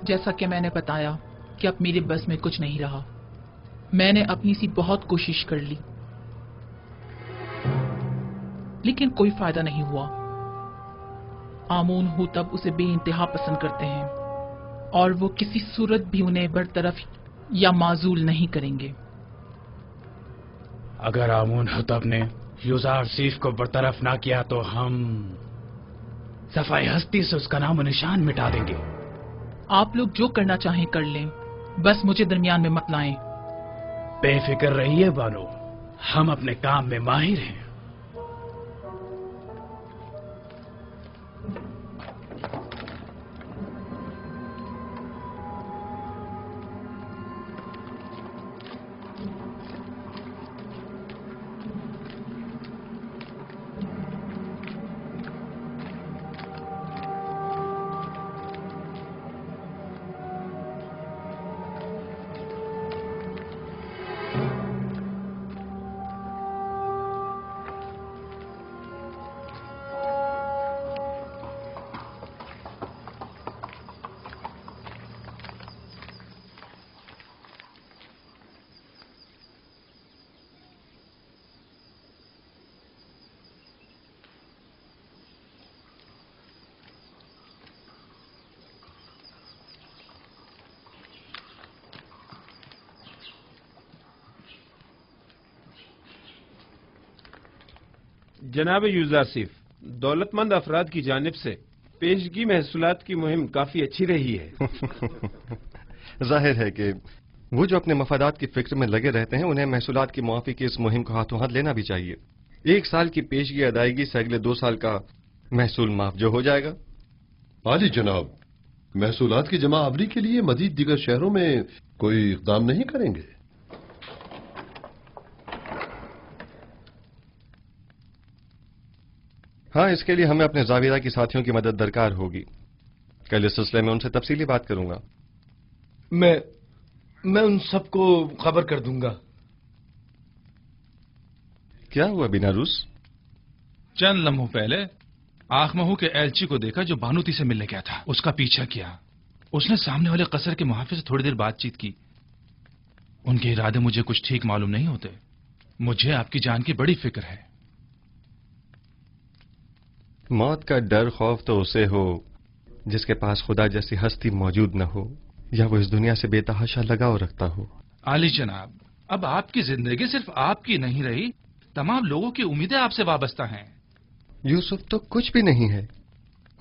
جیسا کہ میں نے بتایا کہ اب میرے بس میں کچھ نہیں رہا. میں نے اپنی سی بہت کوشش کر لی لیکن کوئی فائدہ نہیں ہوا. آمون ہوتب اسے بے انتہا پسند کرتے ہیں اور وہ کسی صورت بھی انہیں برطرف یا معزول نہیں کریں گے. اگر آمون ہوتب نے یوزارسیف کو برطرف نہ کیا تو ہم صفحہ ہستی سے اس کا نام و نشان مٹا دیں گے. آپ لوگ جو کرنا چاہیں کر لیں، بس مجھے درمیان میں مت لائیں. بے فکر رہیے بانو، ہم اپنے کام میں ماہر ہیں. جناب یوزارسیف، دولت مند افراد کی جانب سے پیشگی محصولات کی مہم کافی اچھی رہی ہے. ظاہر ہے کہ وہ جو اپنے مفادات کی فکر میں لگے رہتے ہیں انہیں محصولات کی معافی کی اس مہم کو ہاتھوں ہاتھ لینا بھی چاہیے. 1 سال کی پیشگی ادائیگی سے اگلے 2 سال کا محصول معاف جو ہو جائے گا. عالی جناب، محصولات کی جمع آوری کے لیے مزید دیگر شہروں میں کوئی اقدام نہیں کریں گے؟ ہاں، اس کے لیے ہمیں اپنے زاویہ کی ساتھیوں کی مدد درکار ہوگی. کل اس سلسلے میں ان سے تفصیلی بات کروں گا. میں ان سب کو خبر کر دوں گا. کیا ہوا بیناروس؟ چند لمحوں پہلے آخمہو کے ایلچی کو دیکھا جو بانوتی سے ملنے گیا تھا. اس کا پیچھا کیا. اس نے سامنے والے قصر کے محافظ سے تھوڑی دیر بات چیت کی. ان کے ارادے مجھے کچھ ٹھیک معلوم نہیں ہوتے. مجھے آپ کی جان کی بڑی فکر ہے. موت کا ڈر خوف تو اسے ہو جس کے پاس خدا جیسی ہستی موجود نہ ہو یا وہ اس دنیا سے بے تحاشا لگاؤ رکھتا ہو. عالی جناب، اب آپ کی زندگی صرف آپ کی نہیں رہی، تمام لوگوں کی امیدیں آپ سے وابستہ ہیں. یوسف تو کچھ بھی نہیں ہے.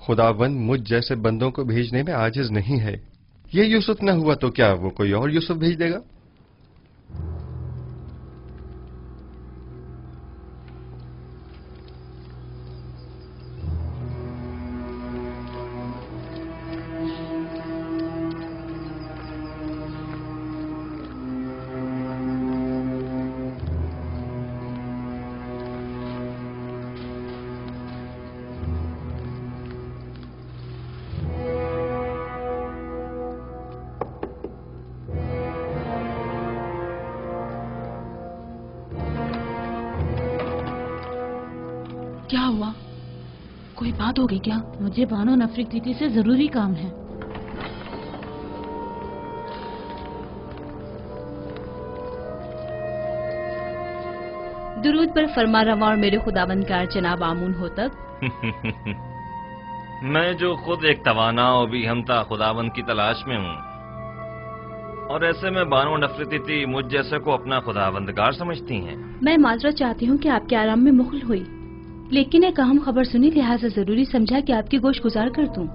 خداوند مجھ جیسے بندوں کو بھیجنے میں عاجز نہیں ہے. یہ یوسف نہ ہوا تو کیا وہ کوئی اور یوسف بھیج دے گا؟ کیا ہوا؟ کوئی بات ہو گئی کیا؟ مجھے بانو نفرتیتی سے ضروری کام ہے. درود پر فرما رواں اور میرے خداوندگار جناب آمون ہوتب. میں جو خود ایک توانا و بھی ہمتا خداوند کی تلاش میں ہوں، اور ایسے میں بانو نفرتیتی مجھ جیسے کو اپنا خداوندگار سمجھتی ہیں. میں معذرت چاہتی ہوں کہ آپ کے آرام میں مخل ہوئی، لیکن ایک اہم خبر سنی لہٰذا ضروری سمجھا کہ آپ کی گوش گزار کر دوں.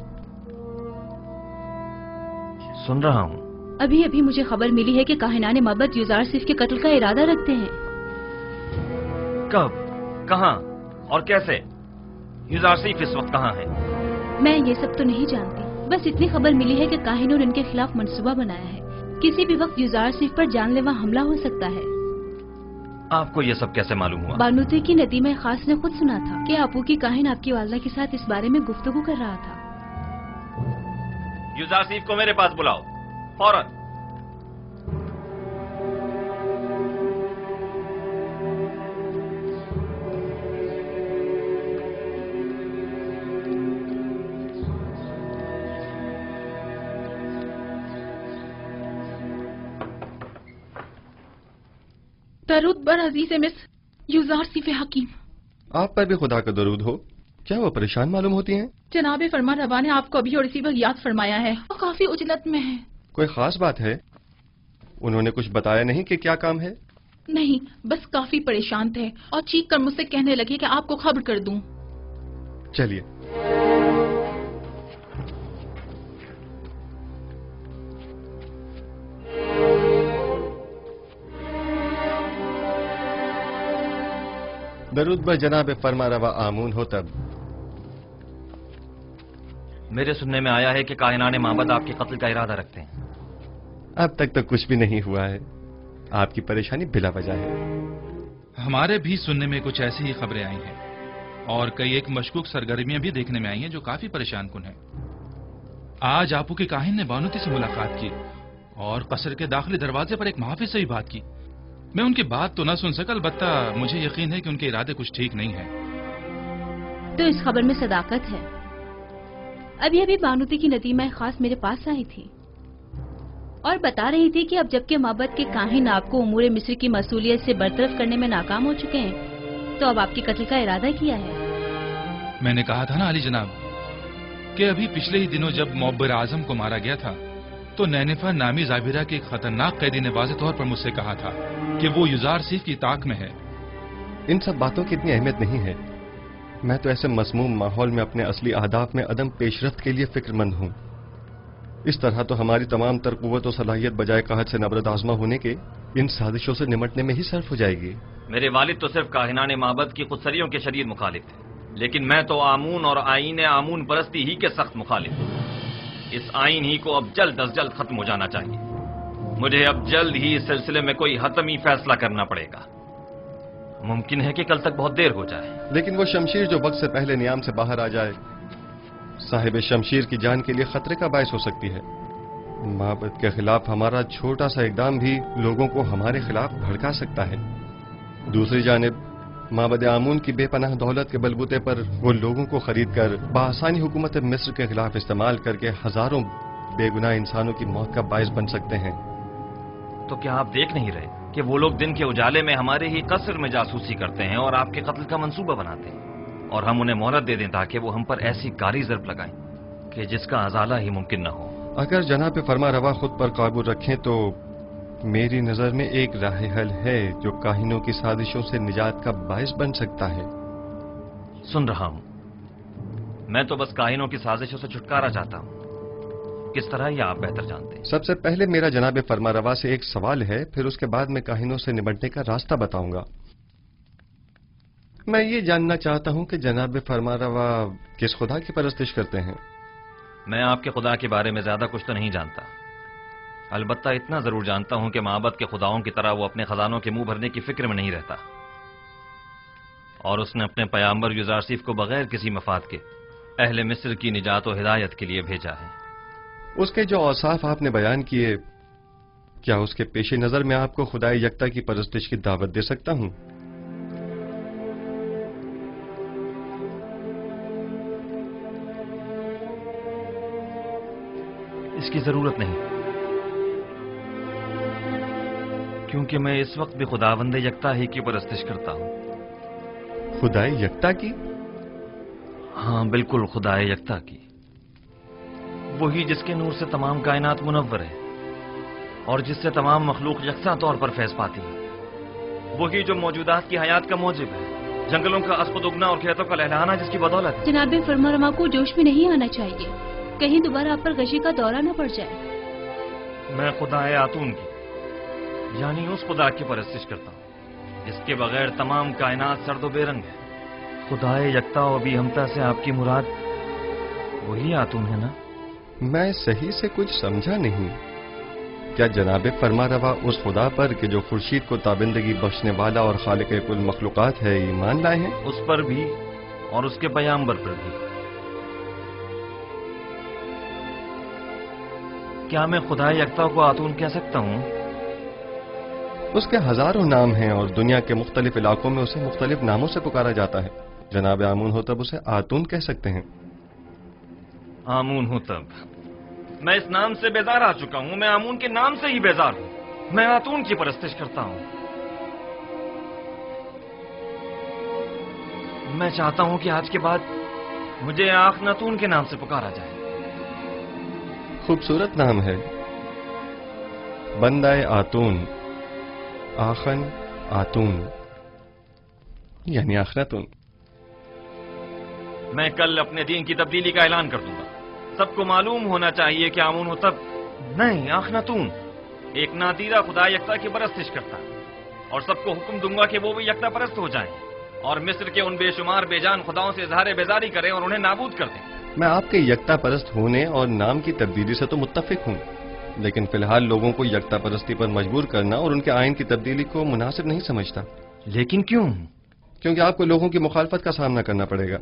سن رہا ہوں. ابھی ابھی مجھے خبر ملی ہے کہ کاہنان معبد یوزارسیف کے قتل کا ارادہ رکھتے ہیں. کب، کہاں اور کیسے؟ یوزارسیف اس وقت کہاں ہے؟ میں یہ سب تو نہیں جانتی، بس اتنی خبر ملی ہے کہ کاہنوں نے ان کے خلاف منصوبہ بنایا ہے. کسی بھی وقت یوزارسیف پر جان لیوا حملہ ہو سکتا ہے. آپ کو یہ سب کیسے معلوم ہوا؟ بانوتی کی ندیمہ خاص نے خود سنا تھا کہ آپو کی کاہن آپ کی والدہ کے ساتھ اس بارے میں گفتگو کر رہا تھا. یوزارسیف کو میرے پاس بلاؤ فوراً. दरूद बर अजीज मिस युजार सिफ हकीम। आप पर भी खुदा का दरूद हो। क्या वो परेशान मालूम होती हैं? जनाब फरमा रवा ने आपको अभी और इसी वक्त याद फरमाया है और काफी उजलत में है। कोई खास बात है? उन्होंने कुछ बताया नहीं कि क्या काम है? नहीं, बस काफी परेशान थे और चीख कर मुझसे कहने लगे कि आपको खबर कर दूं। चलिए। दरूद बर जनाब फरमा रवा आमून हो तब। मेरे सुनने में आया है कि कायनाने माबद आपके कत्ल का इरादा रखते हैं। अब तक तो कुछ भी नहीं हुआ है। आपकी परेशानी बिला वजह है। हमारे भी सुनने में कुछ ऐसी ही खबरें आई हैं और कई एक मशकूक सरगर्मियां भी देखने में आई हैं जो काफी परेशान कुन है। आज आपू के काहिन ने बानुती से मुलाकात की और कसर के दाखिली दरवाजे पर एक मुहाफिज से भी बात की। मैं उनकी बात तो न सुन सका, अलबत्ता मुझे यकीन है कि उनके इरादे कुछ ठीक नहीं है। तो इस खबर में सदाकत है। अभी अभी बानुती की नदीमा खास मेरे पास आई थी और बता रही थी कि अब जबकि माबद के काहिन आपको उमूर मिस्र की मसूलियत से बरतरफ करने में नाकाम हो चुके हैं, तो अब आपके कत्ल का इरादा किया है। मैंने कहा था ना अली जनाब कि अभी पिछले ही दिनों जब मुअब्बिर आजम को मारा गया था तो नैनिफा नामी जाबिरा के एक खतरनाक कैदी ने वाज़ेह तौर पर मुझसे कहा था कि वो युजार सीफ की ताक में है। इन सब बातों की इतनी अहमियत नहीं है। मैं तो ऐसे मसमूम माहौल में अपने असली अहदाफ में अदम पेशरफ्त के लिए फिक्रमंद हूँ। इस तरह तो हमारी तमाम तर कुव्वत और सलाहियत बजाय कहत से नबरद आजमा होने के इन साजिशों से निमटने में ही सर्फ हो जाएगी। मेरे वालिद तो सिर्फ काहिनाने माबद की खुदसरियों के शदीद मुखालिफ थे, लेकिन मैं तो आमून और आईन आमून परस्ती ही के सख्त मुखालिफ हूँ। इस आईन ही को अब जल्द अज जल्द खत्म हो जाना चाहिए। मुझे अब जल्द ही इस सिलसिले में कोई हतमी फैसला करना पड़ेगा। मुमकिन है कि कल तक बहुत देर हो जाए। लेकिन वो शमशीर जो वक्त से पहले नियाम से बाहर आ जाए साहिब शमशीर की जान के लिए खतरे का बायस हो सकती है। माबद के खिलाफ हमारा छोटा सा इकदाम भी लोगों को हमारे खिलाफ भड़का सकता है। दूसरी जानिब माबद आमून की बेपनाह दौलत के बलबूते पर वो लोगों को खरीद कर बआसानी हुकूमत मिस्र के खिलाफ इस्तेमाल करके हजारों बेगुनाह इंसानों की मौत का बायस बन सकते हैं। तो क्या आप देख नहीं रहे कि वो लोग दिन के उजाले में हमारे ही कसर में जासूसी करते हैं और आपके कत्ल का मंसूबा बनाते हैं, और हम उन्हें मोहलत दे दें ताकि वो हम पर ऐसी कारी ज़र्ब लगाएं कि जिसका अजाला ही मुमकिन न हो। अगर जनाब फरमा रवा खुद पर काबू रखें तो मेरी नजर में एक राह हल है जो काहिनों की साजिशों से निजात का बायस बन सकता है। सुन रहा हूं। मैं तो बस काहिनों की साजिशों से छुटकारा चाहता हूं। किस तरह यह आप बेहतर जानते हैं। सबसे पहले मेरा जनाब फरमा रवा से एक सवाल है, फिर उसके बाद मैं काहिनों से निपटने का रास्ता बताऊंगा। मैं ये जानना चाहता हूं कि जनाब फरमा रवा किस खुदा की परस्तिश करते हैं। मैं आपके खुदा के बारे में ज्यादा कुछ तो नहीं जानता, अलबत्ता इतना जरूर जानता हूं कि माबद के खुदाओं की तरह वो अपने खजानों के मुंह भरने की फिक्र में नहीं रहता, और उसने अपने पैगंबर युजारसीफ को बगैर किसी मफाद के अहले मिस्र की निजात और हिदायत के लिए भेजा है। उसके जो औसाफ आपने बयान किए, क्या उसके पेश नजर में आपको खुदाई यकता की परस्तिश की दावत दे सकता हूं? इसकी जरूरत नहीं, क्योंकि मैं इस वक्त भी खुदावंद यकता ही की परस्तिश करता हूं। खुदाई यकता की? हाँ बिल्कुल, खुदाए यकता की, वही जिसके नूर से तमाम कायनात मुनव्वर है और जिससे तमाम मखलूक यकसा तौर पर फैज पाती है। वही जो मौजूदात की हयात का मौजिब है, जंगलों का अस्पद उगना और खेतों का लहलहाना जिसकी बदौलत है। जनाब फरमा को जोश में नहीं आना चाहिए, कहीं दोबारा आप पर गशी का दौरा न पड़ जाए। मैं खुदाए आतून की यानी उस खुदा की परस्तिश करता हूँ जिसके बगैर तमाम कायनात सर्दो बेरंग है। खुदाए यकता और बेहमता से आपकी मुराद वही आतून है ना? मैं सही से कुछ समझा नहीं। क्या जनाब फरमा रवा उस खुदा पर कि जो खुर्शीद को ताबिंदगी बख्शने वाला और खालिक कुल मखलूकात है ईमान लाए हैं? उस पर भी और उसके पैगंबर पर भी। क्या मैं खुदा यकता को आतून कह सकता हूँ? उसके हजारों नाम हैं और दुनिया के मुख्तलिफ इलाकों में उसे मुख्तलिफ नामों से पुकारा जाता है। जनाब आमून हो तब उसे आतून कह सकते हैं। आमून हो तब? मैं इस नाम से बेजार आ चुका हूं। मैं आमून के नाम से ही बेजार हूं। मैं आतून की परस्तिश करता हूं। میں چاہتا ہوں کہ آج کے بعد مجھے آخناتون کے نام سے پکارا جائے. خوبصورت نام ہے. بندہ آتون، آخن آتون یعنی آخناتون. میں کل اپنے دین کی تبدیلی کا اعلان کر دوں گا. سب کو معلوم ہونا چاہیے کہ آمون ہو تب نہیں آخناتون ایک نادیرہ خدا یکتا کی پرستش کرتا ہے، اور سب کو حکم دوں گا کہ وہ بھی یکتا پرست ہو جائیں اور مصر کے ان بے شمار بے جان خداؤں سے اظہار بیزاری کریں اور انہیں نابود کر دیں. میں آپ کے یکتا پرست ہونے اور نام کی تبدیلی سے تو متفق ہوں، لیکن فی الحال لوگوں کو یکتا پرستی پر مجبور کرنا اور ان کے آئین کی تبدیلی کو مناسب نہیں سمجھتا. لیکن کیوں؟ کیونکہ آپ کو لوگوں کی مخالفت کا سامنا کرنا پڑے گا.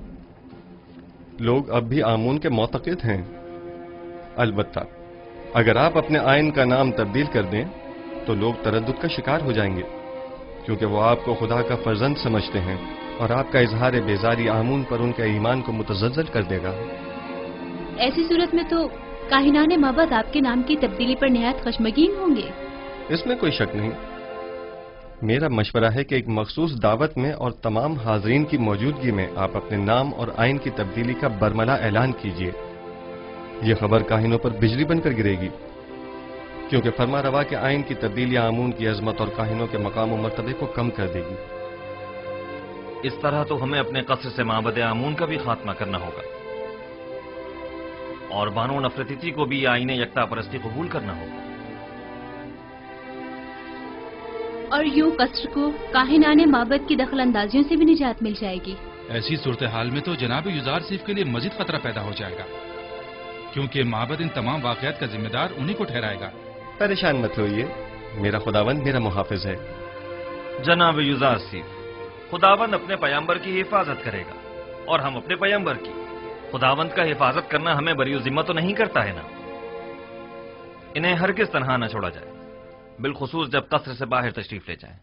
لوگ اب بھی آمون کے معتقد ہیں. البتہ اگر آپ اپنے آئین کا نام تبدیل کر دیں تو لوگ تردد کا شکار ہو جائیں گے، کیونکہ وہ آپ کو خدا کا فرزند سمجھتے ہیں اور آپ کا اظہار بیزاری آمون پر ان کے ایمان کو متزلزل کر دے گا. ایسی صورت میں تو کاہنان معبد آپ کے نام کی تبدیلی پر نہایت خشمگین ہوں گے. اس میں کوئی شک نہیں. میرا مشورہ ہے کہ ایک مخصوص دعوت میں اور تمام حاضرین کی موجودگی میں آپ اپنے نام اور آئین کی تبدیلی کا برملا اعلان کیجیے. یہ خبر کاہنوں پر بجلی بن کر گرے گی، کیونکہ فرما روا کے آئین کی تبدیلی آمون کی عظمت اور کاہنوں کے مقام و مرتبے کو کم کر دے گی. اس طرح تو ہمیں اپنے قصر سے معبد آمون کا بھی خاتمہ کرنا ہوگا اور بانو نفرتیتی کو بھی آئین یکتا پرستی قبول کرنا ہوگا. اور یوں قصر کو کاہنان معبد کی دخل اندازیوں سے بھی نجات مل جائے گی. ایسی صورتحال میں تو جناب یوزار سیف کے لیے مزید خطرہ پیدا ہو جائے گا، کیونکہ معبد ان تمام واقعات کا ذمہ دار انہی کو ٹھہرائے گا. پریشان مت ہوئیے، میرا خداوند میرا محافظ ہے. جناب یوزار سیف، خداوند اپنے پیامبر کی حفاظت کرے گا اور ہم اپنے پیامبر کی. خداوند کا حفاظت کرنا ہمیں بری ذمہ تو نہیں کرتا ہے نا. انہیں ہرگز تنہا نہ چھوڑا جائے، بالخصوص جب قصر سے باہر تشریف لے جائیں.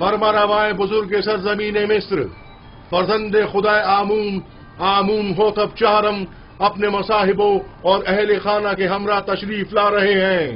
فرما روائے بزرگ سرزمین مصر، فرزند خدا آمون ہوتب چہرم اپنے مصاحبوں اور اہل خانہ کے ہمراہ تشریف لا رہے ہیں.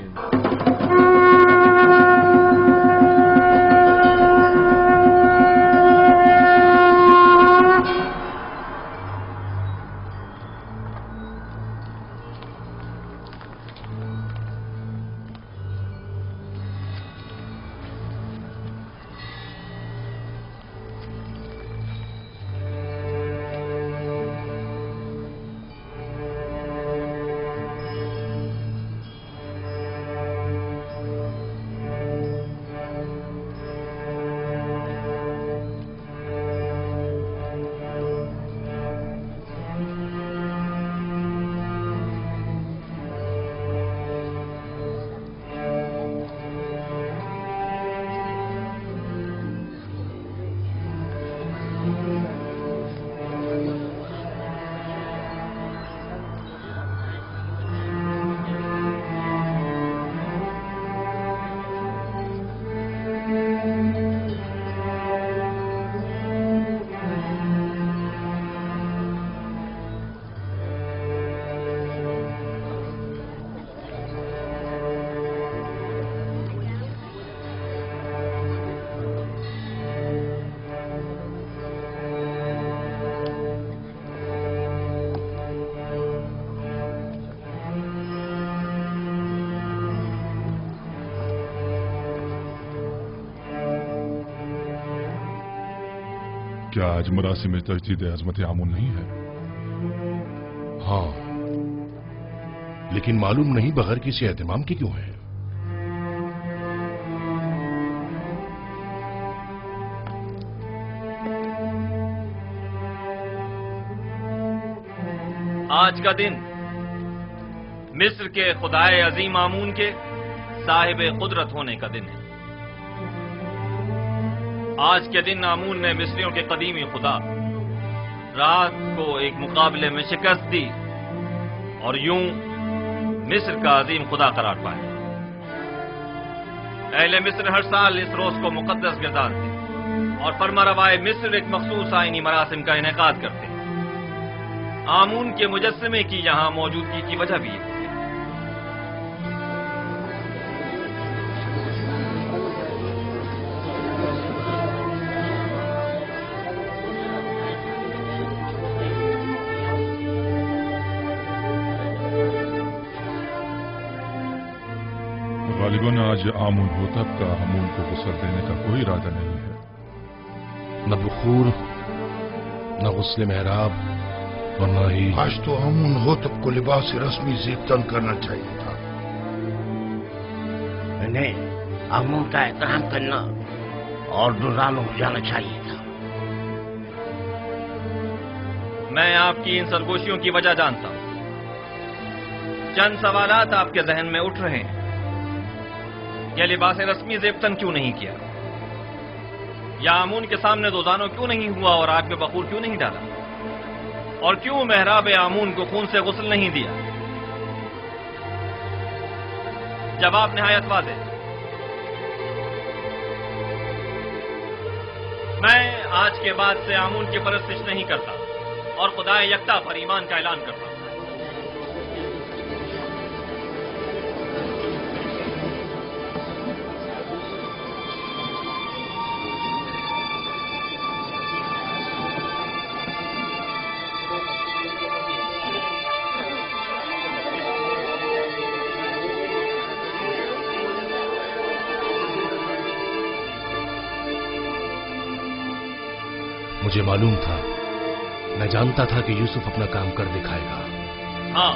क्या आज मरासिम तजदीद अजमत आमून नहीं है? हाँ, लेकिन मालूम नहीं बगैर किसी एहतमाम के क्यों है। आज का दिन मिस्र के खुदाए अजीम आमून के साहिब कुदरत होने का दिन है। आज के दिन आमून ने मिस्रियों के कदीमी खुदा रात को एक मुकाबले में शिकस्त दी और यूं मिस्र का अजीम खुदा करार पाया। अहले मिस्र हर साल इस रोज को मुकद्दस गिरदारते और फरमारवाए मिस्र एक मखसूस आईनी मरासिम का इनेकाद करते। आमून के मुजस्समे की यहां मौजूदगी की वजह भी है। गालिबन आज आमून होतब का हमून को गुस्ल देने का कोई इरादा नहीं है। न बुखूर, न गुस्ल मेहराब और न ही आज तो आमून होतब को लिबास रस्मी ज़ेबतन करना चाहिए था। इन्हें आमून का एहतराम करना और दुरान हो जाना चाहिए था। मैं आपकी इन सरगोशियों की वजह जानता हूं। चंद सवालात आपके जहन में उठ रहे हैं। यह लिबास रस्मी ज़ेबतन क्यों नहीं किया? या आमून के सामने दोजानो क्यों नहीं हुआ और आग में बखूर क्यों नहीं डाला? और क्यों मेहराब आमून को खून से गुस्ल नहीं दिया? जवाब निहायत वाज़ेह। मैं आज के बाद से आमून की परस्तिश नहीं करता और खुदाए यकता पर ईमान का ऐलान करता हूं। मुझे मालूम था, मैं जानता था कि यूसुफ अपना काम कर दिखाएगा। हाँ,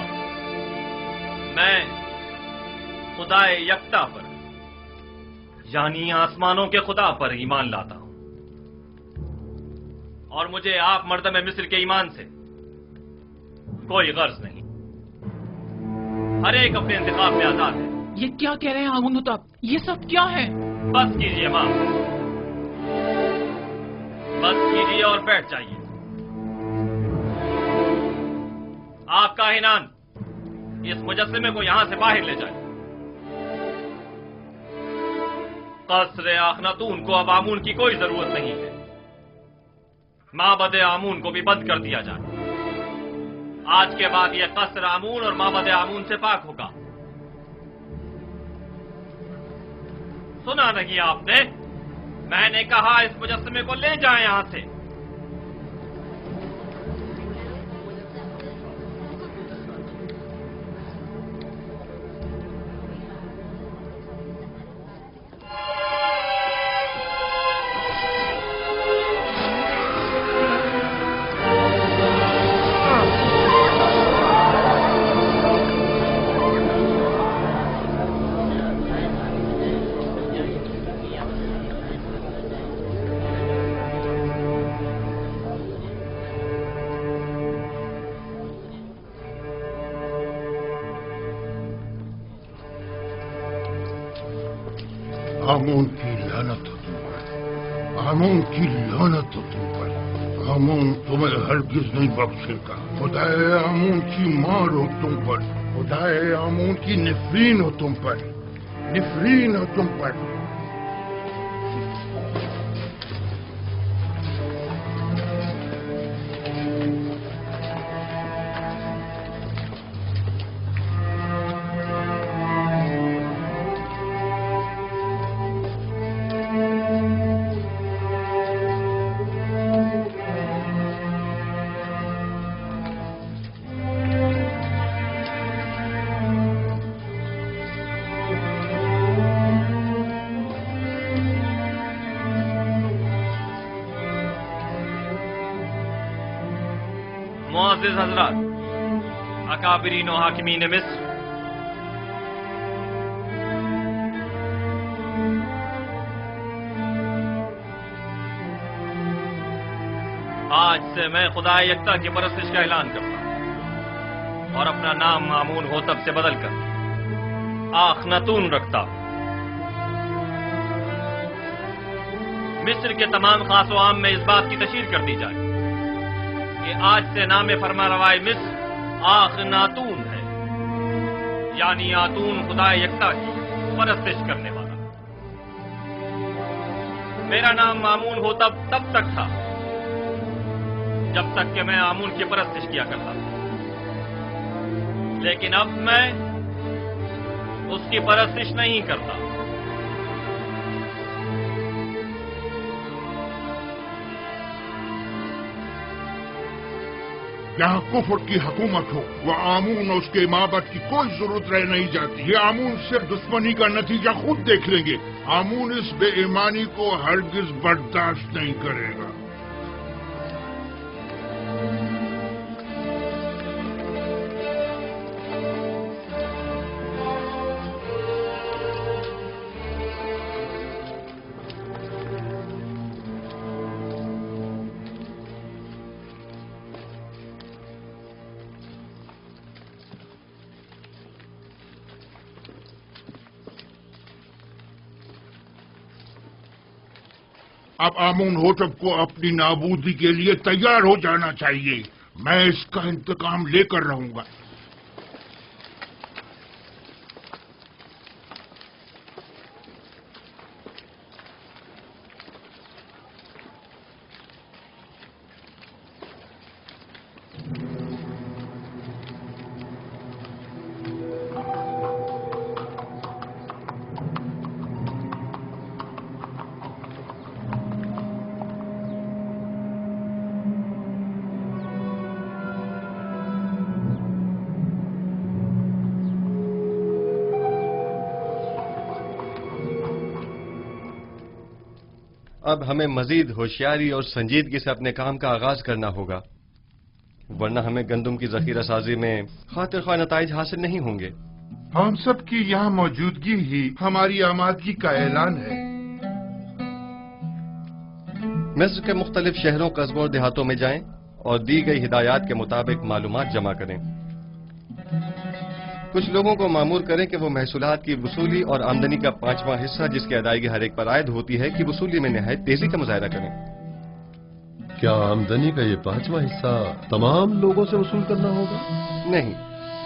मैं खुदाए यकता पर यानी आसमानों के खुदा पर ईमान लाता हूं और मुझे आप मर्दम मिस्र के ईमान से कोई गर्ज नहीं। हर एक अपने इंतखाब में आजाद है। ये क्या कह रहे हैं आमून होतब? ये सब क्या है? बस कीजिए मां, बस कीजिए और बैठ जाइए। आप काहिनान इस मुजस्समे को यहां से बाहर ले जाए। कसर आखनातून को अब आमून की कोई जरूरत नहीं है। माबद आमून को भी बंद कर दिया जाए। आज के बाद यह कसर आमून और माबद आमून से पाक होगा। सुना नहीं आपने? मैंने कहा इस मुजस्समे को ले जाएं यहां से। आमून की लानत हो तुम पर, आमून की लानत हो तुम पर। आमून तुम्हें हरगिज नहीं बख्शेगा। खुदाए आमून की मार हो तुम पर, खुदाए आमून की निफरीन हो तुम पर, निफरीन हो तुम पर। मुअज़्ज़िज़ हज़रात, अकाबिरीन व हाकिमीन मिस्र, आज से मैं खुदा यकता की परस्तिश का ऐलान करता हूं और अपना नाम आमून होतब से बदलकर आखनातून रखता हूं। मिस्र के तमाम खास व आम में इस बात की तशहीर कर दी जाए कि आज से नाम फरमारवाए मिस्र आखनातून है, यानी आतून खुदा यकता की परस्तिश करने वाला। मेरा नाम आमून होतब तब तक था जब तक कि मैं आमून की परस्तिश किया करता था, लेकिन अब मैं उसकी परस्तिश नहीं करता। यहाँ कुफर की हुकूमत हो, वह आमून और उसके माबद की कोई जरूरत रह नहीं जाती। ये आमून सिर्फ दुश्मनी का नतीजा खुद देख लेंगे। आमून इस बेईमानी को हरगिज बर्दाश्त नहीं करेगा। अब आमून होतब को अपनी नाबूदी के लिए तैयार हो जाना चाहिए। मैं इसका इंतकाम लेकर रहूंगा। अब हमें मजीद होशियारी और संजीदगी से अपने काम का आगाज करना होगा, वरना हमें गंदम की जखीरा साजी में खातिर ख्वाह नताइज हासिल नहीं होंगे। हम सब की यहाँ मौजूदगी ही हमारी आमादगी का ऐलान है। मिस्र के मुख्तलिफ शहरों, कस्बों और देहातों में जाएं और दी गई हिदायत के मुताबिक मालूमात जमा करें। कुछ लोगों को मामूर करें कि वो महसूलात की वसूली और आमदनी का 5वां हिस्सा जिसकी अदायगी हर एक पर आयद होती है कि वसूली में निहायत तेजी का मुजाहरा करें। क्या आमदनी का ये 5वां हिस्सा तमाम लोगों से वसूल करना होगा? नहीं,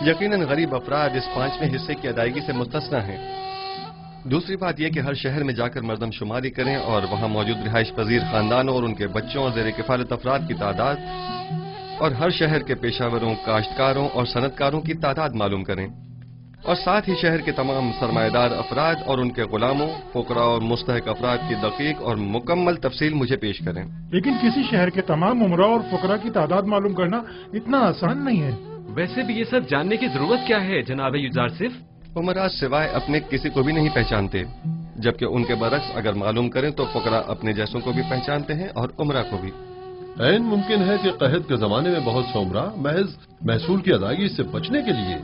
यकीनन गरीब अफराद इस 5वें हिस्से की अदायगी से मुस्तस्ना हैं। दूसरी बात यह कि हर शहर में जाकर मर्दमशुमारी करें और वहां मौजूद रिहाइश पजीर खानदानों और उनके बच्चों और जेर किफालत अफराद की तादाद और हर शहर के पेशावरों, काश्तकारों और सनतकारों की तादाद मालूम करें और साथ ही शहर के तमाम सरमाएदार अफराद और उनके गुलामों, फुकरा और मुस्तहक अफराद की दकीक और मुकम्मल तफसील मुझे पेश करें। लेकिन किसी शहर के तमाम उमरा और फुकरा की तादाद मालूम करना इतना आसान नहीं है। वैसे भी ये सब जानने की जरूरत क्या है जनाब युजारसिफ? उमरा सिवाय अपने किसी को भी नहीं पहचानते, जबकि उनके बरक्स अगर मालूम करें तो फुकरा अपने जैसों को भी पहचानते हैं और उमरा को भी। ऐन मुमकिन है कि कहत के जमाने में बहुत से उमरा महज महसूल की अदायगी से बचने के लिए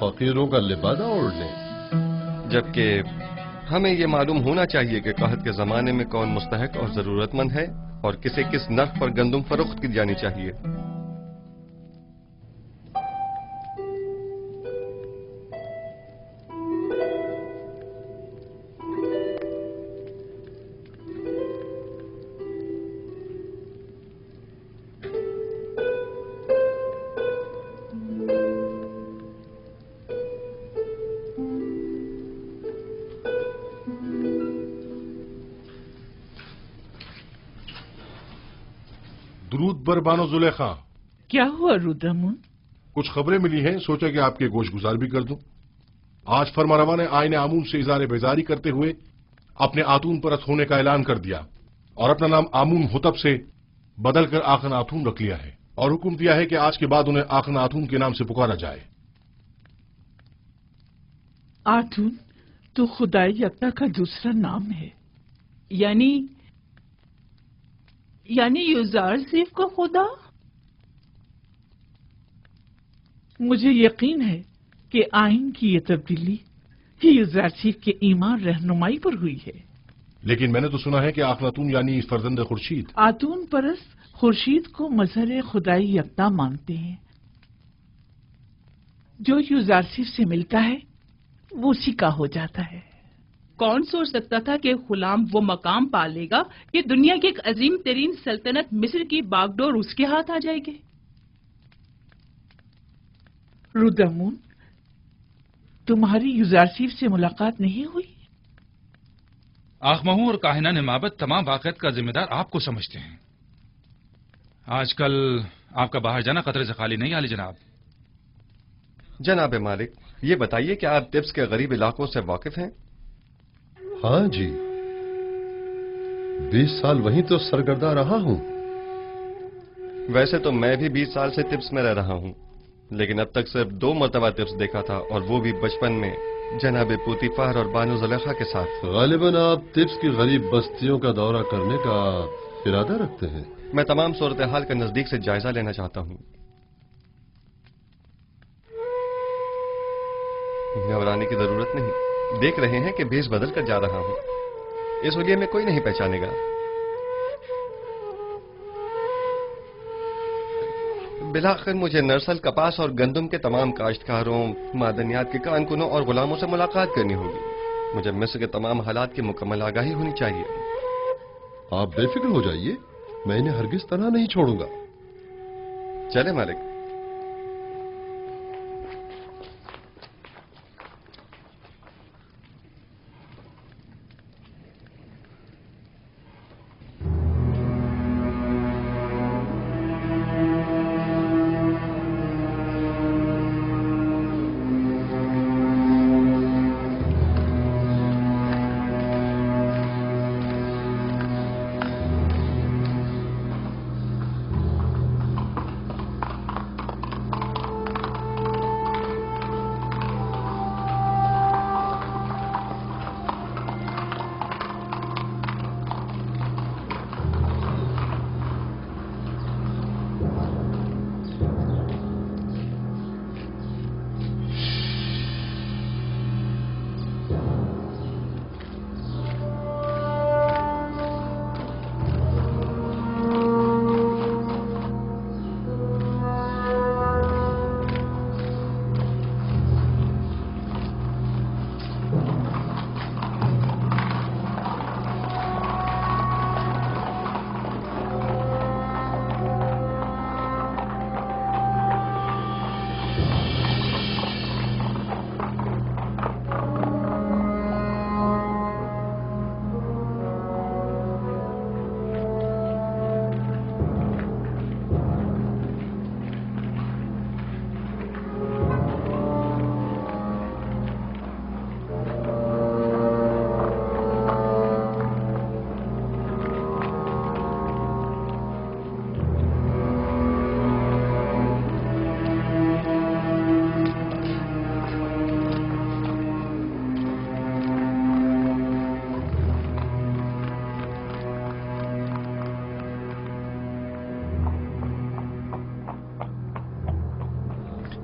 फकीरों का लिबादा ओढ़ लें, जबकि हमें ये मालूम होना चाहिए कि कहत के जमाने में कौन मुस्तहक और जरूरतमंद है और किसे किस नर्ख पर गंदम फरोख्त की जानी चाहिए। दुरूद बर बानो जुलेखा। क्या हुआ रुद्रमुन? कुछ खबरें मिली हैं, सोचा कि आपके गोश गुजार भी कर दूं। आज फरमारवा ने आईने आमून से इज़ारे बेजारी करते हुए अपने आतून परस्त होने का ऐलान कर दिया और अपना नाम आमून होतब से बदलकर आखन आतून रख लिया है और हुक्म दिया है कि आज के बाद उन्हें आखन आतून के नाम से पुकारा जाए। आतून तो खुदाई यकता का दूसरा नाम है, यानी युजारसिफ का खुदा। मुझे यकीन है कि आइन की ये तब्दीली यूज़रसीफ के ईमान रहनुमाई पर हुई है। लेकिन मैंने तो सुना है कि आखनातून यानी फर्जंद खुर्शीद आतून परस्त खुर्शीद को मजहर खुदाई यकता मानते हैं। जो यूज़रसीफ से मिलता है वो उसी का हो जाता है। कौन सोच सकता था कि गुलाम वो मकाम पा लेगा कि दुनिया की एक अजीम तरीन सल्तनत मिस्र की बागडोर उसके हाथ आ जाएगी। रुदमून, तुम्हारी यूज़रसीफ से मुलाकात नहीं हुई? आखमहू और काहिना ने माबद तमाम वाक़यात का जिम्मेदार आपको समझते हैं। आजकल आपका बाहर जाना खतरे से खाली नहीं, आली जनाब। जनाब मालिक, ये बताइए कि आप तिब्स के गरीब इलाकों से वाकिफ हैं? हाँ जी, 20 साल वहीं तो सरगर्दा रहा हूं। वैसे तो मैं भी 20 साल से तिब्स में रह रहा हूं, लेकिन अब तक सिर्फ 2 मरतबा तिब्स देखा था, और वो भी बचपन में जनाब पूतीफार और बानो ज़ुलेखा के साथ। गालिबन आप तिब्स की गरीब बस्तियों का दौरा करने का इरादा रखते हैं? मैं तमाम सूरत हाल का नजदीक से जायजा लेना चाहता हूं। घबराने की जरूरत नहीं, देख रहे हैं कि भेष बदल कर जा रहा हूं। इस हुलिये में कोई नहीं पहचानेगा। बिलाखिर मुझे नरसल, कपास और गंदम के तमाम काश्तकारों, मादनियात के कारकुनों और गुलामों से मुलाकात करनी होगी। मुझे मिस्र के तमाम हालात की मुकम्मल आगाही होनी चाहिए। आप बेफिक्र हो जाइए, मैं इन्हें हरगिज तनहा नहीं छोड़ूंगा। चले मालिक।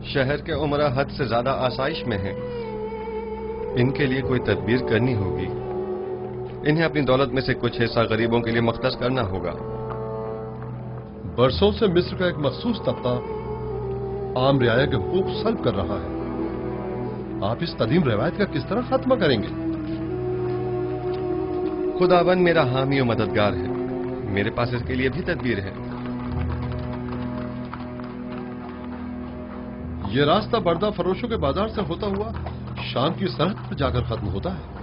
शहर के उमरा हद से ज्यादा आसाइश में हैं। इनके लिए कोई तदबीर करनी होगी। इन्हें अपनी दौलत में से कुछ हिस्सा गरीबों के लिए मख्तस करना होगा। बरसों से मिस्र का एक मखसूस तबका आम रियाया के हुकूक सल्ब कर रहा है। आप इस कदीम रवायत का किस तरह खात्मा करेंगे? खुदावन मेरा हामी और मददगार है। मेरे पास इसके लिए भी तदबीर है। ये रास्ता बर्दा फरोशों के बाजार से होता हुआ शाम की सरहद पर जाकर खत्म होता है।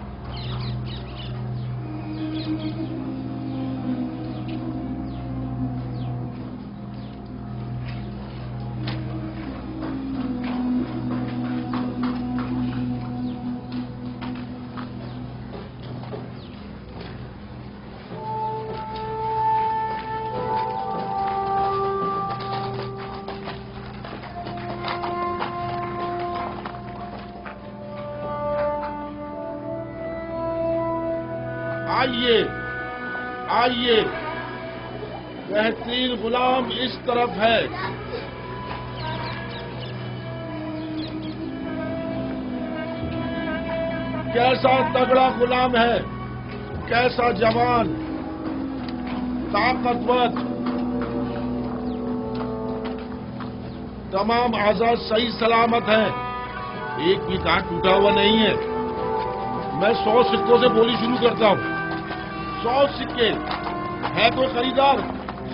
आइए आइए, बेहतरीन गुलाम इस तरफ है। कैसा तगड़ा गुलाम है, कैसा जवान, ताकतवर, तमाम आजाद सही सलामत हैं, एक भी दांत टूटा हुआ नहीं है। मैं 100 सिक्कों से बोली शुरू करता हूँ। 100 सिक्के है कोई खरीदार?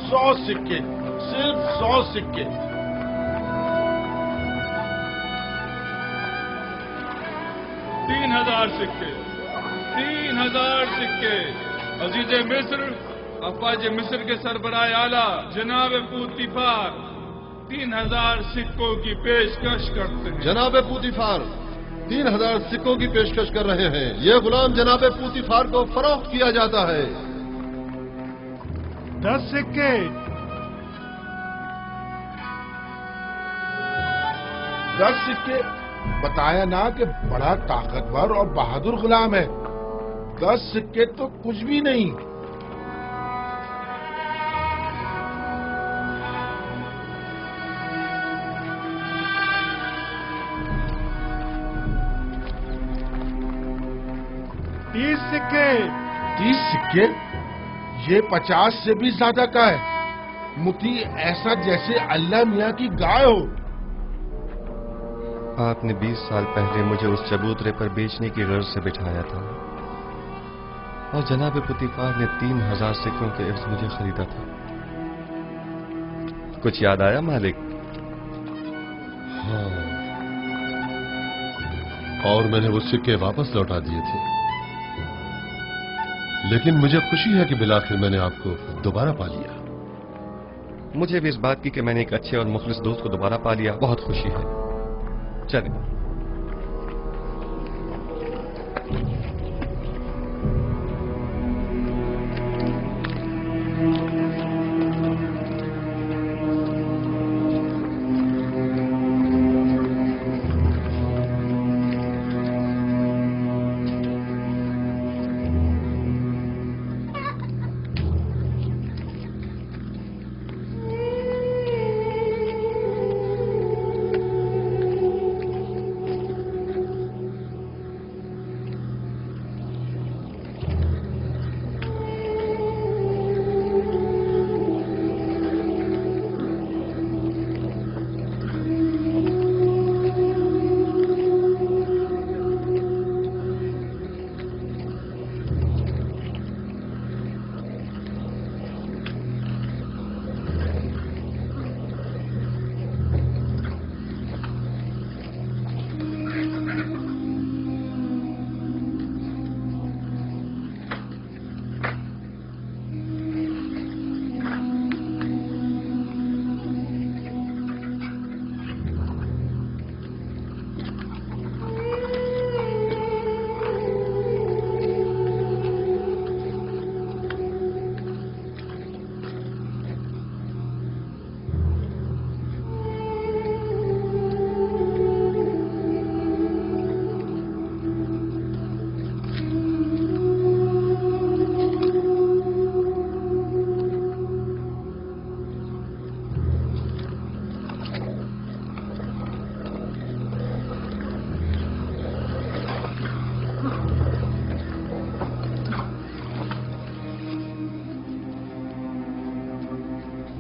100 सिक्के, सिर्फ 100 सिक्के। 3000 सिक्के, 3000 सिक्के। अजीज मिस्र, अफवाज मिस्र के सरबराह आला जनाब पूतीफार 3000 सिक्कों की पेशकश करते हैं। जनाब पूतीफार 3000 सिक्कों की पेशकश कर रहे हैं। ये गुलाम जनाब पूतीफार को फरोख्त किया जाता है। 10 सिक्के। 10 सिक्के। बताया ना कि बड़ा ताकतवर और बहादुर गुलाम है। 10 सिक्के तो कुछ भी नहीं। सिक्के। 30 सिक्के? ये 50 से भी ज्यादा का है। मुती ऐसा जैसे अल्लाह मियाँ की गाय हो। आपने 20 साल पहले मुझे उस चबूतरे पर बेचने की गर्ज से बिठाया था और जनाब पुतीफार ने 3000 सिक्कों के इर्द मुझे खरीदा था। कुछ याद आया मालिक? हाँ, और मैंने वो सिक्के वापस लौटा दिए थे। लेकिन मुझे खुशी है कि बिलाखिर मैंने आपको दोबारा पा लिया। मुझे भी इस बात की कि मैंने एक अच्छे और मुखलिस दोस्त को दोबारा पा लिया बहुत खुशी है। चलें।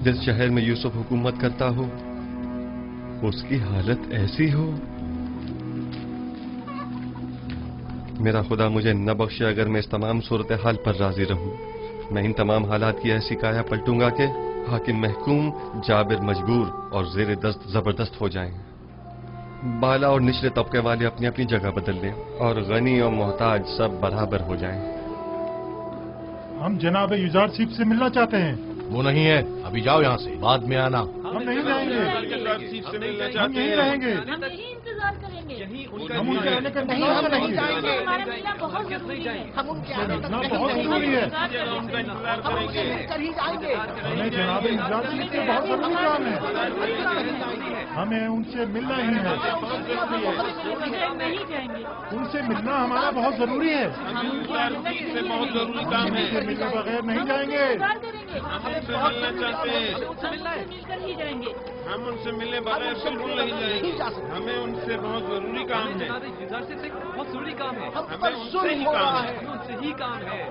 जिस शहर में यूसुफ हुकूमत करता हो उसकी हालत ऐसी हो। मेरा खुदा मुझे न बख्शे अगर मैं इस तमाम सूरत हाल पर राजी रहूं। मैं इन तमाम हालात की ऐसी काया पलटूंगा कि हाकिम महकूम, जाबिर मजबूर और जेर दस्त जबरदस्त हो जाएं। बाला और निचले तबके वाले अपनी अपनी जगह बदल लें और गनी और मोहताज सब बराबर हो जाएं। हम जनाब युजारसीफ से मिलना चाहते हैं। वो नहीं है, अभी जाओ यहाँ से, बाद में आना। हम नहीं रहेंगे, हम यहीं रहेंगे, हम यहीं इंतजार करेंगे। हम उनके आने का इंतजार करेंगे। हमारा मिलना बहुत जरूरी है। हम उनके आने का बहुत जरूरी है। कर ही जाएंगे। हमें जनाब युजारसीफ से बहुत जरूरी काम है। हमें उनसे मिलना ही है। नहीं जाएंगे। उनसे मिलना हमारा बहुत जरूरी है। से बहुत जरूरी काम है। उनसे मिलने बगैर नहीं जाएंगे। हम उनसे मिलना चाहते हैं। मिलकर ही जाएंगे। हम उनसे मिलने बगैर बिल्कुल नहीं जाएंगे। हमें उनसे बहुत जरूरी काम है। बहुत जरूरी काम है। हमें उनसे ही काम है। उनसे ही काम है।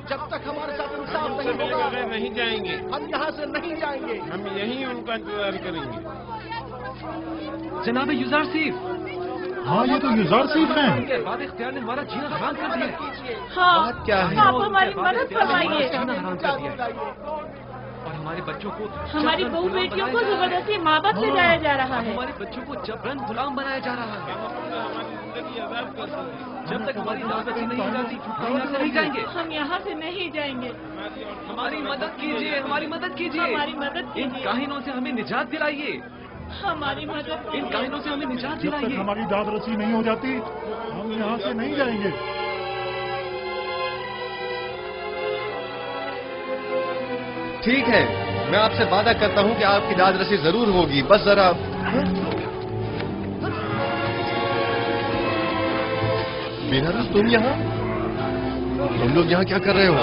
जब तक हमारे साथ हम इंसाफ उनसे नहीं मिले होगा बगैर नहीं जाएंगे। हम यहाँ से नहीं जाएंगे। हम यहीं उनका इंतजार करेंगे। जनाब युजारसीफ। हाँ, ये तो युजारसीफ हैं। उनके बाद इख्तियार ने हमारा जीना हराम कर दिया। हाँ, बात क्या है? आप हमारी मदद फरमाइए। जीना हराम कर दिया और हमारे बच्चों को हमारी बहू बेटियों को जबरदस्ती माबद ले जाया जा रहा है। हमारे बच्चों को जबरन गुलाम बनाया जा रहा है। जब तक हमारी नाज़ी नहीं हो जाती हम यहाँ से नहीं जाएंगे। हम यहाँ से नहीं जाएंगे। हमारी मदद कीजिए, हमारी मदद कीजिए, हमारी मदद कीजिए। इन काहिनों से हमें निजात दिलाइए। हमारी मदद इन काहिनों से हमें निजात जब तक दिलाइए। हमारी दाद रसी नहीं हो जाती हम यहाँ से नहीं जाएंगे। ठीक है, मैं आपसे वादा करता हूँ कि आपकी दाद रसी जरूर होगी, बस जरा। बेनारस, तुम यहाँ? तुम लोग यहाँ क्या कर रहे हो?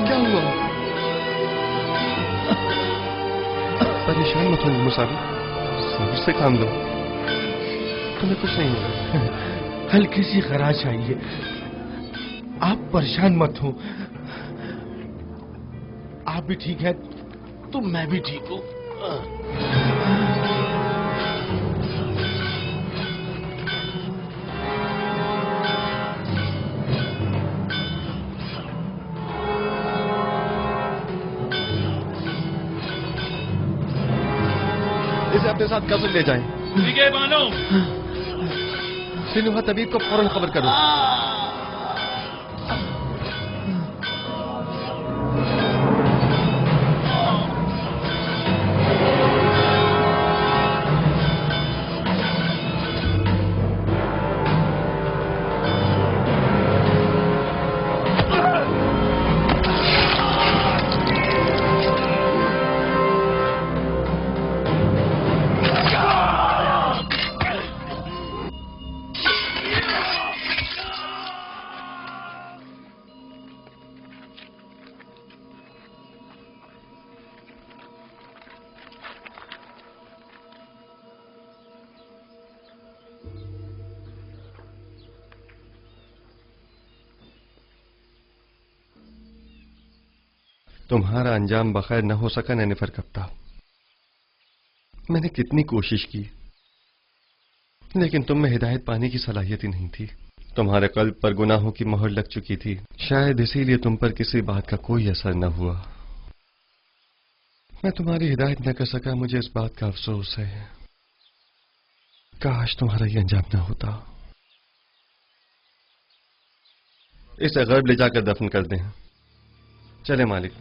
क्या हुआ? परेशान मत हो मुसाफिर, सब्र से काम लो, तुम्हें कुछ नहीं होगा। हल्की सी खराश आई है, आप परेशान मत हो। आप भी ठीक है तो मैं भी ठीक हूँ। इसे अपने साथ कसर ले जाएं। ठीक है बानो। सिनुहा तबीब को फौरन खबर करो। तुम्हारा अंजाम बखैर न हो सका नैनिफर कप्ता। मैंने कितनी कोशिश की, लेकिन तुम में हिदायत पाने की सलाहियत ही नहीं थी। तुम्हारे कल्ब पर गुनाहों की मोहर लग चुकी थी, शायद इसीलिए तुम पर किसी बात का कोई असर न हुआ। मैं तुम्हारी हिदायत न कर सका, मुझे इस बात का अफसोस है। काश तुम्हारा ये अंजाम न होता। इसे गर्भ ले जाकर दफन कर दें। चले मालिक।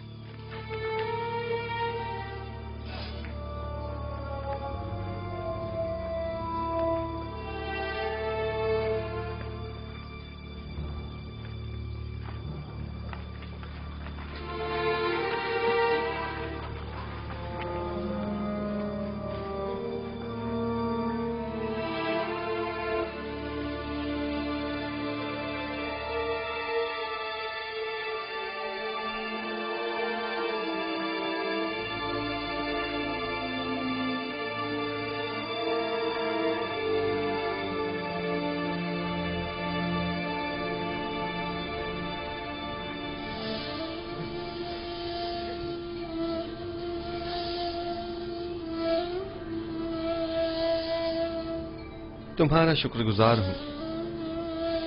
तुम्हारा शुक्रगुजार हूं,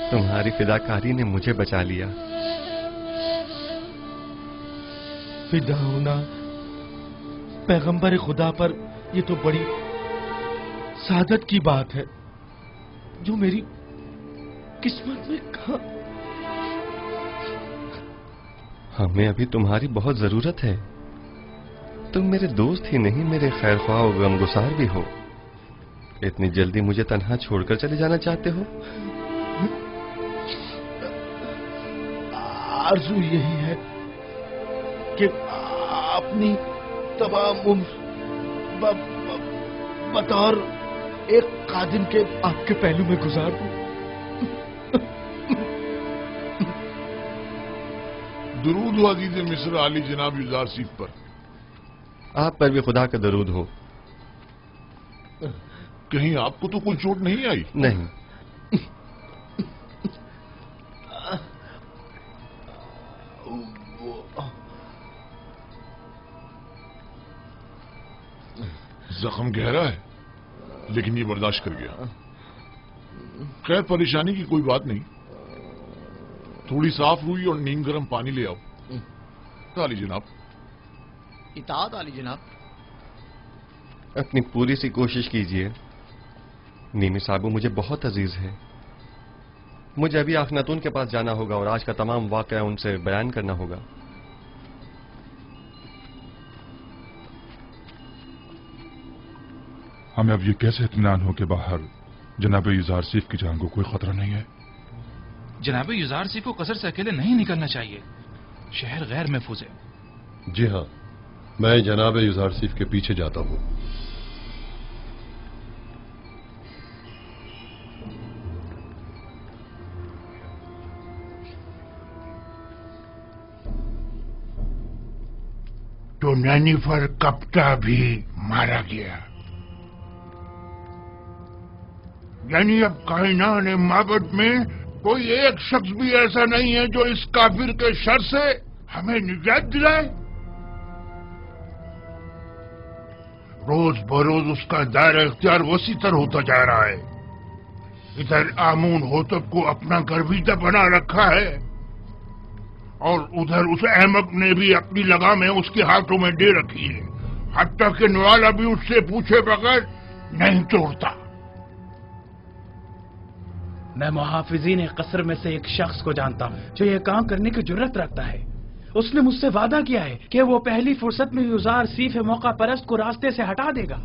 तुम्हारी फिदाकारी ने मुझे बचा लिया। फिदा होना पैगंबर खुदा पर ये तो बड़ी सादत की बात है जो मेरी किस्मत में कहा। हमें अभी तुम्हारी बहुत जरूरत है। तुम मेरे दोस्त ही नहीं, मेरे खैर ख्वाह और गमगुसार भी हो। इतनी जल्दी मुझे तन्हा छोड़कर चले जाना चाहते हो? आरज़ू यही है कि अपनी तमाम उम्र बतौर एक कादिम के आपके पहलू में गुजार दूं। दरूद हो अजीज मिस्र आली जनाब युजार सीफ पर। आप पर भी खुदा का दरूद हो। कहीं आपको तो कोई चोट नहीं आई? नहीं। जख्म गहरा है, लेकिन ये बर्दाश्त कर गया। खैर, परेशानी की कोई बात नहीं। थोड़ी साफ रुई और नीम गर्म पानी ले आओ। आली जनाब। इताअत आली जनाब। अपनी पूरी सी कोशिश कीजिए। नीमी साबू मुझे बहुत अजीज है। मुझे अभी आखनातून के पास जाना होगा और आज का तमाम वाकया उनसे बयान करना होगा। हमें अब ये कैसे इत्मीनान हो कि बाहर जनाब युजार सीफ की जान को कोई खतरा नहीं है? जनाब युजार सीफ को कसर से अकेले नहीं निकलना चाहिए। शहर गैर महफूज है। जी हाँ, मैं जनाब युजार सीफ के पीछे जाता हूँ। तो नैनीफर कप्ता भी मारा गया। यानी अब कायनात माबद में कोई एक शख्स भी ऐसा नहीं है जो इस काफिर के शर से हमें निजात दिलाए। रोज बरोज उसका दायरा इख्तियार वसी तर होता जा रहा है। इधर आमून होतब को अपना गर्विदा बना रखा है और उधर उस अहमक ने भी अपनी लगामें उसके हाथों में दे रखी है। हत्ता कि नवाला भी उससे पूछे बगैर नहीं तोड़ता। मैं मुहाफिजीन कसर में से एक शख्स को जानता हूँ जो ये काम करने की जुर्रत रखता है। उसने मुझसे वादा किया है कि वो पहली फुर्सत में युजार सीफ मौका परस्त को रास्ते से हटा देगा।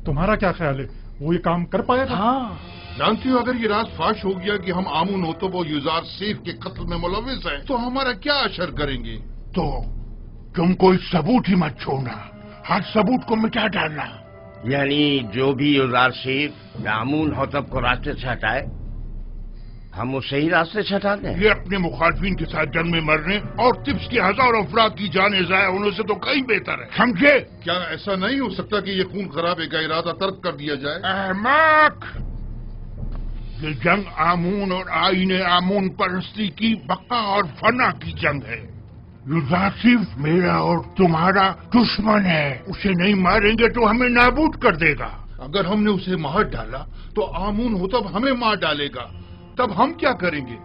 तुम्हारा क्या ख्याल है, वो ये काम कर पाएगा? हाँ। जानती हो, अगर ये राज फाश हो गया कि हम आमून होतब और युजार सीफ के कत्ल में मुलविस हैं, तो हमारा क्या असर करेंगे? तो तुम कोई सबूत ही मत छोड़ना, हर सबूत को मिटा डालना। यानी जो भी युजार सीफ आमून होतब को रास्ते से हटाए, हम उसे ही रास्ते से हटा दें। ये अपने मुखालफिन के साथ जंग में मरने और तिब्स के हजारों अफराद की जाने जाया होने से तो कहीं बेहतर है, समझे? क्या ऐसा नहीं हो सकता कि ये खून खराबे का इरादा तर्क कर दिया जाए? अहमक! ये जंग आमून और आईने आमून परस्ती की बका और फना की जंग है। युजार सीफ मेरा और तुम्हारा दुश्मन है। उसे नहीं मारेंगे तो हमें नाबूद कर देगा। अगर हमने उसे मार डाला तो आमून होतब हमें मार डालेगा। तब हम क्या करेंगे?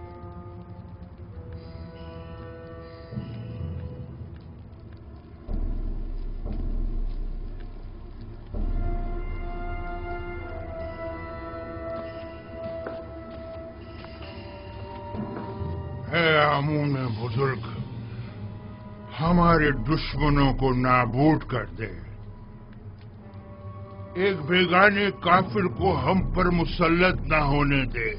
है आमून बुजुर्ग, हमारे दुश्मनों को नाबूद कर दे। एक बेगाने काफिर को हम पर मुसल्लत न होने दे।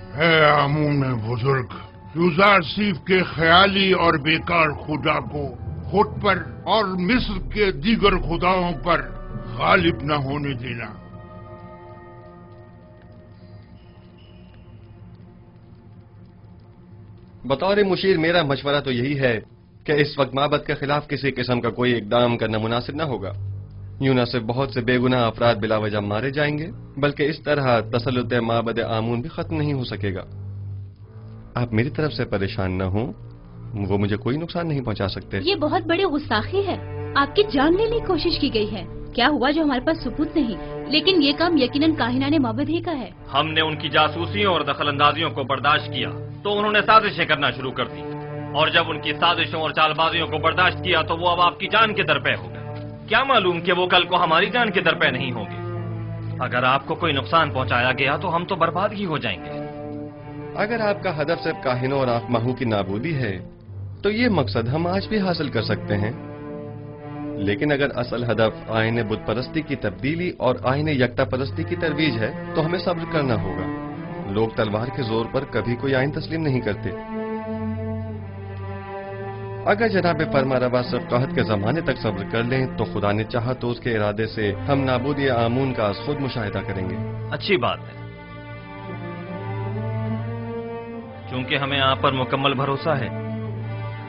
है आमून बुजुर्ग, युजार सीफ के ख्याली और बेकार खुदा को खुद पर और मिस्र के दीगर खुदाओं पर गालिब न होने देना। बतौर मुशीर मेरा मशवरा तो यही है कि इस वक्त माबद के खिलाफ किसी किस्म का कोई इकदाम करना मुनासिब न होगा। यूं न सिर्फ बहुत से बेगुनाह अफराद बिला वजह मारे जाएंगे, बल्कि इस तरह तसल्लुत माबद आमून भी खत्म नहीं हो सकेगा। आप मेरी तरफ से परेशान न हो, वो मुझे कोई नुकसान नहीं पहुंचा सकते। ये बहुत बड़ी गुस्ताखी है। आपकी जान लेने की कोशिश की गई है। क्या हुआ जो हमारे पास सबूत नहीं, लेकिन ये काम यकीनन काहिनाने माबद ही का है। हमने उनकी जासूसियों और दखलंदाजियों को बर्दाश्त किया तो उन्होंने साजिशें करना शुरू कर दी, और जब उनकी साजिशों और चालबाजियों को बर्दाश्त किया तो वो अब आपकी जान के दरपे हो गए। क्या मालूम कि वो कल को हमारी जान के दरपे नहीं होंगे। अगर आपको कोई नुकसान पहुंचाया गया तो हम तो बर्बाद ही हो जाएंगे। अगर आपका हदफ सिर्फ काहिनों और आखमाहू की नाबूदी है तो ये मकसद हम आज भी हासिल कर सकते हैं। لیکن اگر اصل ہدف آئین بت پرستی کی تبدیلی اور آئین یکتا پرستی کی ترویج ہے تو ہمیں صبر کرنا ہوگا۔ لوگ تلوار کے زور پر کبھی کوئی آئین تسلیم نہیں کرتے۔ اگر جناب فرما روا صرف قحط کے زمانے تک صبر کر لیں تو خدا نے چاہا تو اس کے ارادے سے ہم نابودی آمون کا خود مشاہدہ کریں گے۔ اچھی بات ہے، چونکہ ہمیں آپ پر مکمل بھروسہ ہے،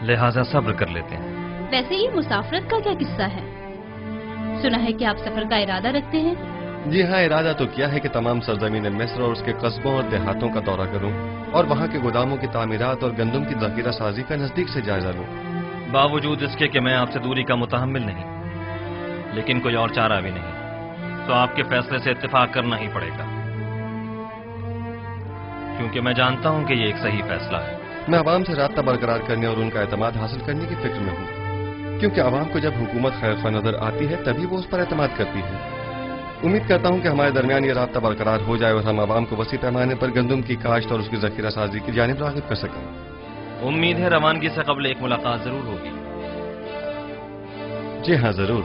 لہذا صبر کر لیتے ہیں۔ ویسے یہ مسافرت کا کیا قصہ ہے؟ سنا ہے کہ آپ سفر کا ارادہ رکھتے ہیں؟ جی ہاں، ارادہ تو کیا ہے کہ تمام سرزمین مصر اور اس کے قصبوں اور دیہاتوں کا دورہ کروں اور وہاں کے گوداموں کی تعمیرات اور گندم کی ذخیرہ سازی کا نزدیک سے جائزہ لوں۔ باوجود اس کے کہ میں آپ سے دوری کا متحمل نہیں، لیکن کوئی اور چارہ بھی نہیں، تو آپ کے فیصلے سے اتفاق کرنا ہی پڑے گا، کیونکہ میں جانتا ہوں کہ یہ ایک صحیح فیصلہ ہے۔ میں عوام سے رابطہ برقرار کرنے اور ان کا اعتماد حاصل کرنے کی فکر میں ہوں، کیونکہ عوام کو جب حکومت خیر خواہ نظر آتی ہے تبھی وہ اس پر اعتماد کرتی ہے۔ امید کرتا ہوں کہ ہمارے درمیان یہ رابطہ برقرار ہو جائے اور ہم عوام کو وسیع پیمانے پر گندم کی کاشت اور اس کی ذخیرہ سازی کی جانب راغب کر سکیں۔ امید ہے روانگی سے قبل ایک ملاقات ضرور ہوگی۔ جی ہاں، ضرور۔